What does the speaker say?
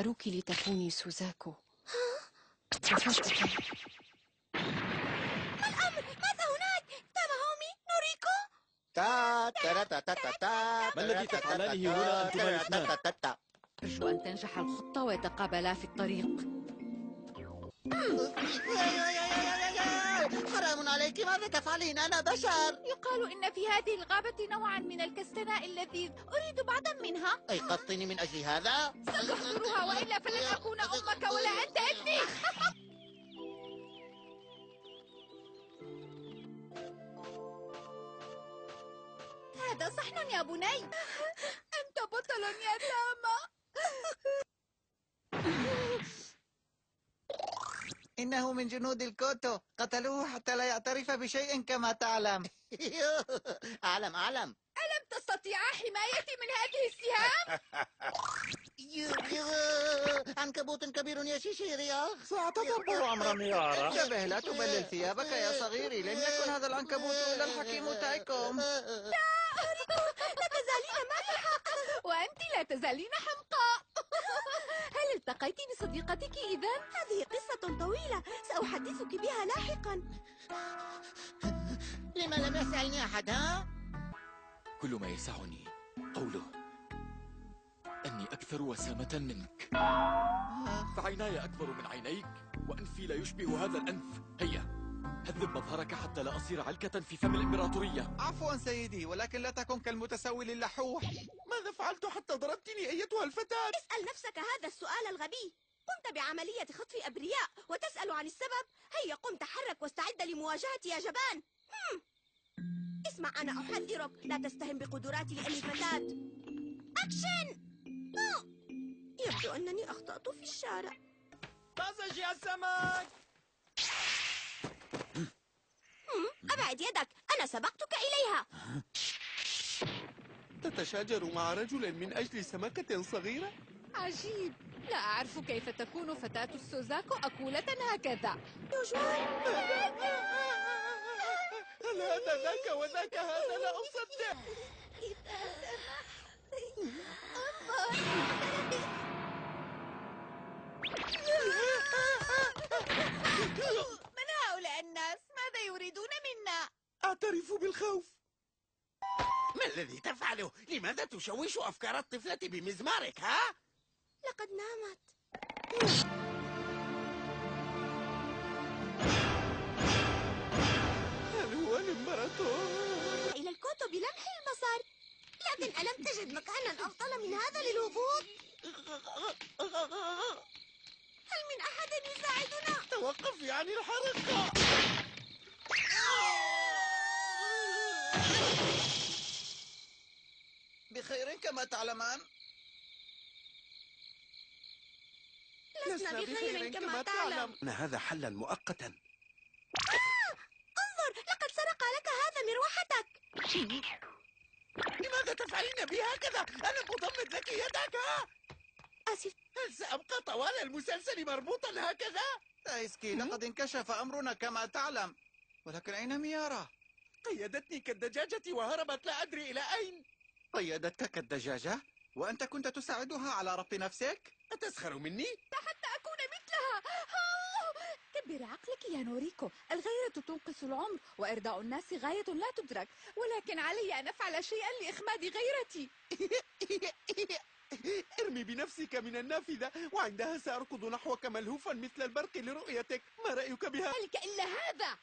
اختاروك لتكوني سوزاكو. مفاجأة. ما الأمر؟ ماذا هناك؟ تاماهومي؟ نوريكو؟ ما الذي تفعلانه هنا أنتما الاثنان؟ أرجو أن تنجح الخطة ويتقابلا في الطريق. حرام عليك، ماذا تفعلين؟ أنا بشر. يقال إن في هذه الغابة نوعا من الكستناء اللذيذ، أريد بعضا منها. أيقظتني من أجل هذا؟ ستحضرها وإلا فلن أكون أمك ولا أنت ابني. هذا صحن يا بني. أنت بطل يا تاما. إنه من جنود الكوتو، قتلوه حتى لا يعترف بشيء كما تعلم. أعلم. ألم تستطيع حمايتي من هذه السهام؟ عنكبوت كبير يا شيشيريا. سأتدبر أمر ميارا. انتبه، لا تبلل ثيابك يا صغيري، لن يكن هذا العنكبوت إلا الحكيم تايكوم. لا تزالين مالحة وأنت لا تزالين حمقاء. هل التقيت بصديقتك إذا؟ هذه قصة طويلة سأحدثك بها لاحقا. لما لم يسألني أحد؟ كل ما يسعني قوله أني أكثر وسامة منك، فعيناي أكبر من عينيك وأنفي لا يشبه هذا الأنف. هيا هذب مظهرك حتى لا أصير علكة في فم الإمبراطورية. عفوا سيدي، ولكن لا تكن كالمتسول اللحوح. ماذا فعلت حتى ضربتني أيتها الفتاة؟ اسأل نفسك هذا السؤال الغبي. قمت بعملية خطف أبرياء وتسأل عن السبب؟ هيا قم تحرك واستعد لمواجهتي يا جبان. اسمع، أنا أحذرك، لا تستهن بقدراتي لأني فتاة. أكشن! يبدو أنني أخطأت في الشارع. طازج يا سمك. أبعد يدك، أنا سبقتك إليها. تتشاجر مع رجل من أجل سمكة صغيرة؟ عجيب، لا أعرف كيف تكون فتاة السوزاكو أكولة هكذا. هل هذا ذاك وذاك هذا؟ لا أصدق. من هؤلاء الناس؟ ماذا يريدون منا؟ أعترف بالخوف. ما الذي تفعله؟ لماذا تشوش أفكار الطفلة بمزمارك؟ لقد نامت. هل هو الإمبراطور؟ إلى الكوتو بلمح البصر، لكن ألم تجد مكانا أفضل من هذا للهبوط؟ هل من أحد يساعدنا؟ توقفي عن الحركة. بخير كما تعلمان. لسنا بخير كما تعلم. إن هذا حلا مؤقتا. انظر، لقد سرق لك هذا مروحتك. لماذا تفعلين بي هكذا؟ أنا مضمد لك يدك. آسف. هل سأبقى طوال المسلسل مربوطا هكذا؟ تايسكي، لقد انكشف أمرنا كما تعلم، ولكن أين ميارا؟ قيدتني كالدجاجة وهربت لا أدري إلى أين. قيدتك كالدجاجة؟ وأنت كنت تساعدها على ربط نفسك؟ أتسخر مني؟ حتى أكون مثلها. كبر عقلك يا نوريكو، الغيرة تنقص العمر وإرضاء الناس غاية لا تدرك، ولكن علي أن أفعل شيئا لإخماد غيرتي. ارمي بنفسك من النافذة وعندها سأركض نحوك ملهوفا مثل البرق لرؤيتك. ما رأيك بها؟ ذلك إلا هذا.